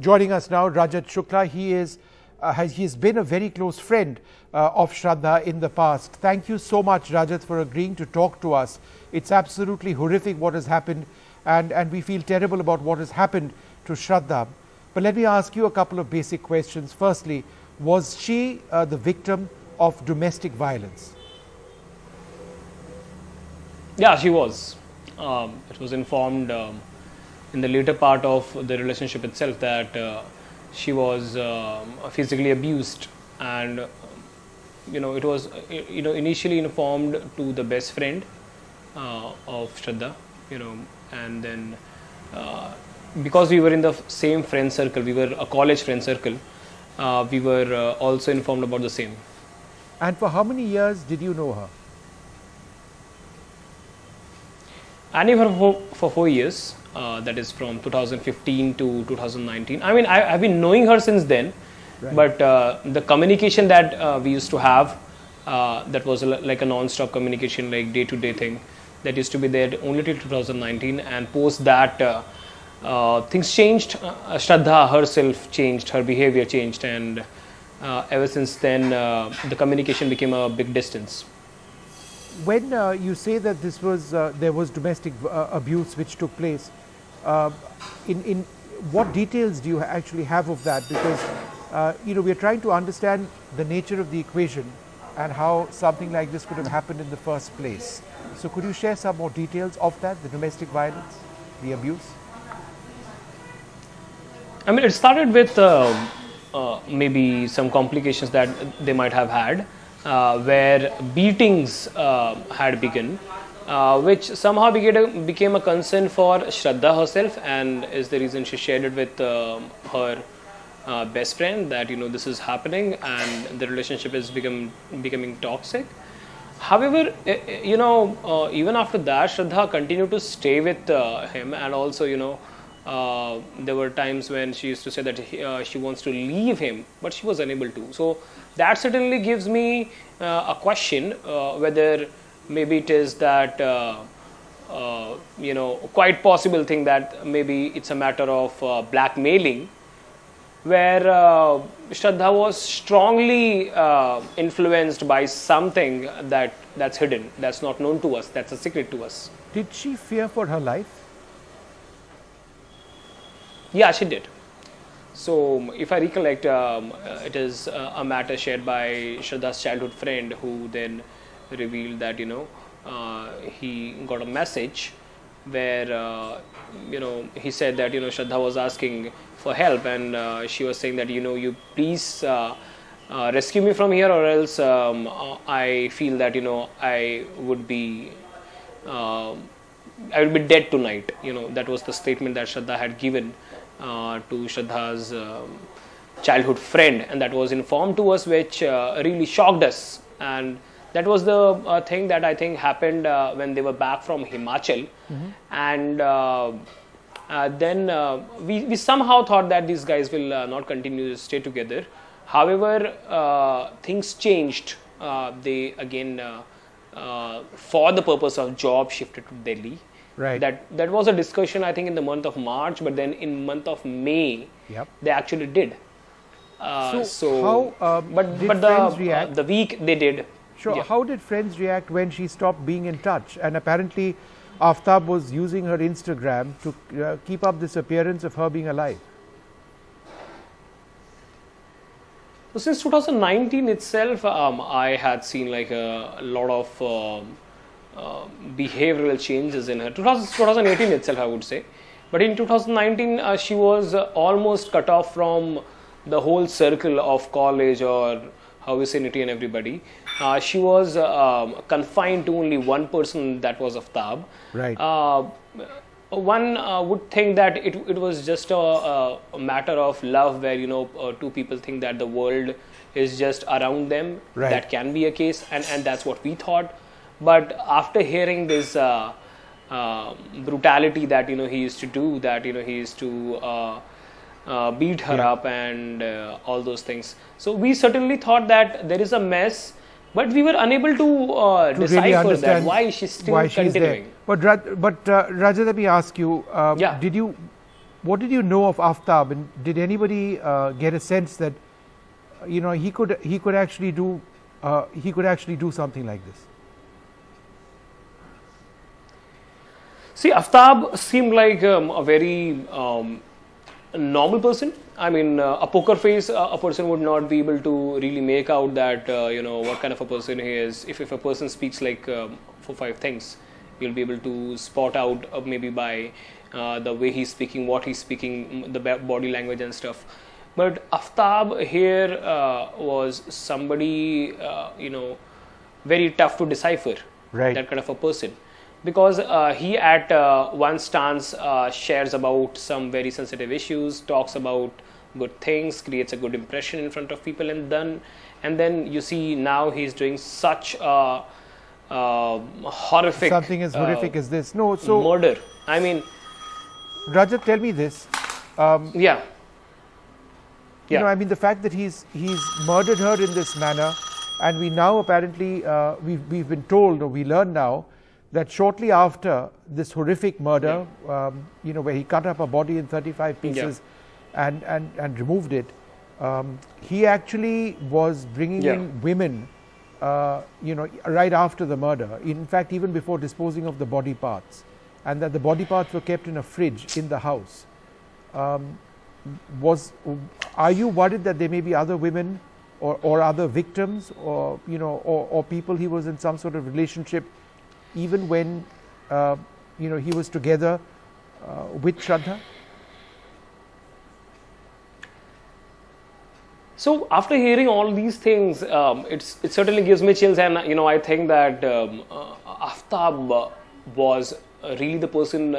Joining us now, Rajat Shukla. He has been a very close friend of Shraddha in the past. Thank you so much, Rajat, for agreeing to talk to us. It's absolutely horrific what has happened, and we feel terrible about what has happened to Shraddha. But let me ask you a couple of basic questions. Firstly, was she the victim of domestic violence? Yeah, she was. It was informed in the later part of the relationship itself that she was physically abused, and it was initially informed to the best friend of Shraddha, and then because we were in the same friend circle, we were a college friend circle, we were also informed about the same. And for how many years did you know her? I knew her for 4 years. That is from 2015 to 2019. I mean, I've been knowing her since then, right. But the communication that we used to have, that was like a non-stop communication, like day-to-day thing, that used to be there only till 2019. And post that, things changed. Shraddha herself changed, her behavior changed, and ever since then, the communication became a big distance. When you say that this was there was domestic abuse which took place, in what details do you actually have of that? Because we are trying to understand the nature of the equation and how something like this could have happened in the first place. So could you share some more details of that, the domestic violence, the abuse? I mean, it started with maybe some complications that they might have had. Where beatings had begun, which somehow became a concern for Shraddha herself, and is the reason she shared it with her best friend that this is happening and the relationship is becoming toxic. However, even after that, Shraddha continued to stay with him, and also there were times when she used to say that she wants to leave him, but she was unable to. So that certainly gives me a question whether maybe it is that quite possible thing that maybe it's a matter of blackmailing, where Shraddha was strongly influenced by something that's hidden, that's not known to us, that's a secret to us. Did she fear for her life? Yeah, she did. So, if I recollect, it is a matter shared by Shraddha's childhood friend, who then revealed that he got a message where he said that Shraddha was asking for help, and she was saying that you please rescue me from here, or else I feel that I would be dead tonight. That was the statement that Shraddha had given to Shraddha's childhood friend, and that was informed to us, which really shocked us. And that was the thing that I think happened when they were back from Himachal. Mm-hmm. And then we somehow thought that these guys will not continue to stay together. However, things changed. They again, for the purpose of job, shifted to Delhi. Right. That was a discussion, I think, in the month of March, but then in month of May, yep, they actually did. So how did friends react? The week they did. Sure. Yeah. How did friends react when she stopped being in touch? And apparently, Aftab was using her Instagram to keep up this appearance of her being alive. So since 2019 itself, I had seen like a lot of behavioral changes in her. 2018 itself, I would say, but in 2019 she was almost cut off from the whole circle of college, or how we say Niti and everybody. She was confined to only one person, that was Aftab. Right. One would think that it was just a matter of love, where two people think that the world is just around them. Right. That can be a case, and that's what we thought. But after hearing this brutality that he used to do, that he used to beat her up and all those things, so we certainly thought that there is a mess, but we were unable to decipher really that why she's still continuing. But Raja, let me ask you: what did you know of Aftab, and did anybody get a sense that he could actually do something like this? See, Aftab seemed like a very normal person. I mean, a poker face, a person would not be able to really make out that, what kind of a person he is. If a person speaks like 4-5 things, you'll be able to spot out maybe by the way he's speaking, what he's speaking, the body language and stuff. But Aftab here was somebody, very tough to decipher. Right. That kind of a person. Because he at one stance shares about some very sensitive issues, talks about good things, creates a good impression in front of people, and then you see now he's doing such a horrific something as horrific as this. No, so murder. I mean, Rajat, tell me this. Yeah. I mean, the fact that he's murdered her in this manner, and we now apparently we've been told, or we learn now, that shortly after this horrific murder, where he cut up a body in 35 pieces and removed it, he actually was bringing in women, right after the murder. In fact, even before disposing of the body parts, and that the body parts were kept in a fridge in the house. Are you worried that there may be other women or other victims, or people he was in some sort of relationship, even when he was together with Shraddha? So after hearing all these things, it certainly gives me chills, and I think that Aftab was really the person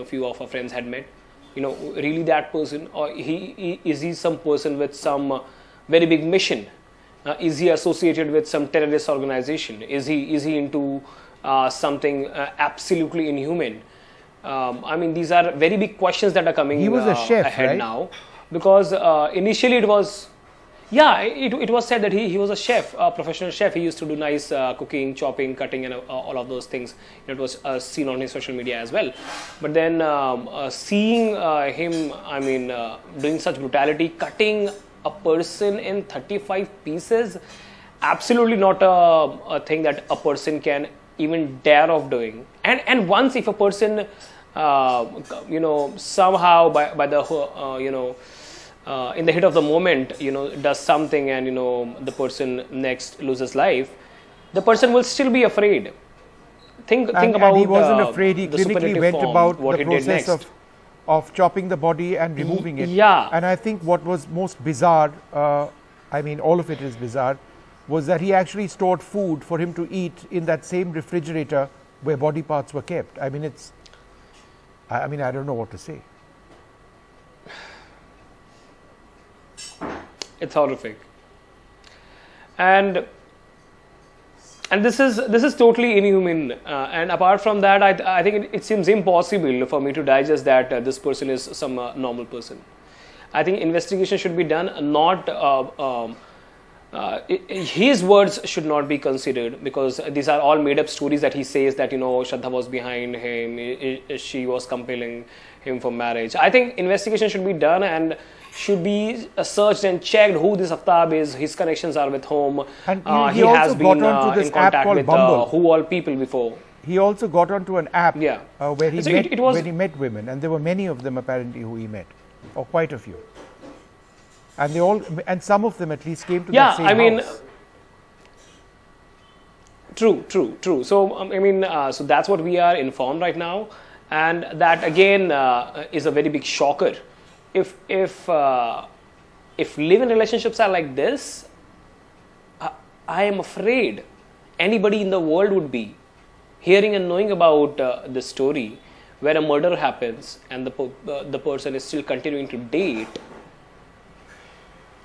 few of our friends had met. Really that person, or is he some person with some very big mission? Is he associated with some terrorist organization? Is he into something absolutely inhuman? I mean, these are very big questions that are coming. He was a chef, ahead right? Now, because initially it was. Yeah, it was said that he was a chef, a professional chef. He used to do nice cooking, chopping, cutting, and all of those things. It was seen on his social media as well. But then seeing him, I mean, doing such brutality, cutting a person in 35 pieces, absolutely not a thing that a person can even dare of doing. And once if a person, somehow by the in the heat of the moment, does something, and the person next loses life, the person will still be afraid. Think about. And he wasn't afraid. He clinically went form, about what the he did process next. of chopping the body and removing it. Yeah. And I think what was most bizarre, I mean, all of it is bizarre, was that he actually stored food for him to eat in that same refrigerator where body parts were kept. I mean, I don't know what to say. It's horrific, and this is totally inhuman. And apart from that, I think it seems impossible for me to digest that this person is some normal person. I think investigation should be done. Not his words should not be considered, because these are all made up stories that he says that Shraddha was behind him, she was compelling him for marriage. I think investigation should be done and should be searched and checked who this Aftab is, his connections are with whom. And he has been in contact with Bumble. who all people before. He also got onto an app where he so he met women, and there were many of them apparently who he met, or quite a few. And some of them at least came to the same house. True. So so that's what we are informed right now, and that again is a very big shocker. If live-in relationships are like this, I am afraid anybody in the world would be hearing and knowing about this story where a murder happens and the person is still continuing to date.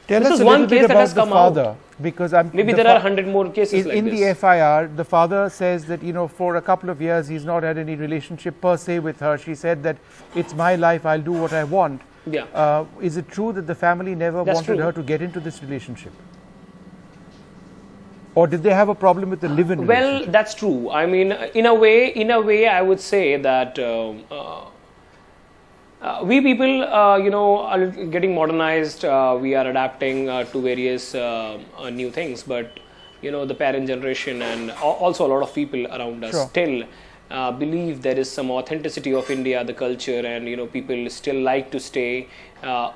Tell this us is a one little bit case that about has the come father, out. because Maybe there are 100 more cases like in this. the FIR, the father says that for a couple of years he's not had any relationship per se with her. She said that it's my life, I'll do what I want. Yeah. Is it true that the family never wanted her to get into this relationship? Or did they have a problem with the live-in relationship? Well, that's true. I mean, in a way, I would say that We people, are getting modernized. We are adapting to various new things, but the parent generation and also a lot of people around us still believe there is some authenticity of India, the culture, and people still like to stay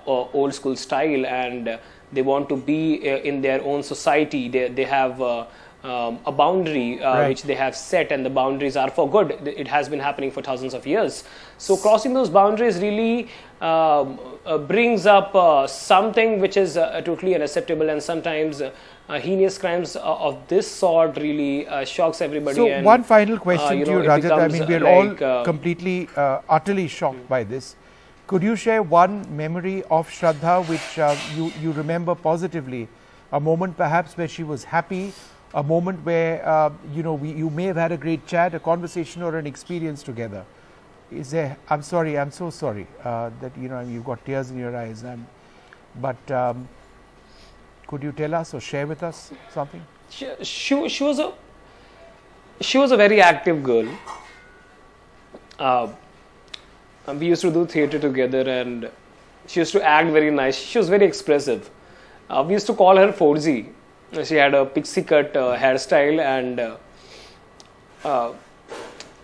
old school style, and they want to be in their own society. They have a boundary which they have set, and the boundaries are for good. It has been happening for thousands of years. So crossing those boundaries really brings up something which is totally unacceptable, and sometimes heinous crimes of this sort really shocks everybody. So and, one final question to you, Rajat. I mean, we're all completely, utterly shocked by this. Could you share one memory of Shraddha which you remember positively? A moment perhaps where she was happy, a moment where you may have had a great chat, a conversation, or an experience together. Is there? I'm sorry. I'm so sorry that you've got tears in your eyes. But could you tell us or share with us something? She was a very active girl. We used to do theatre together, and she used to act very nice. She was very expressive. We used to call her 4G. She had a pixie cut hairstyle, and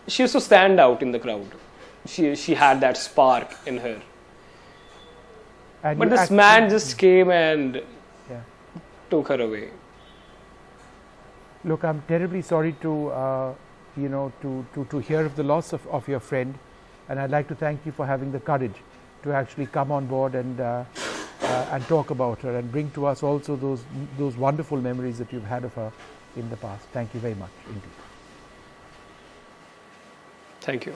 she used to stand out in the crowd. She had that spark in her. And but this man just came and took her away. Look, I'm terribly sorry to hear of the loss of your friend, and I'd like to thank you for having the courage to actually come on board and talk about her and bring to us also those wonderful memories that you've had of her in the past. Thank you very much indeed. Thank you.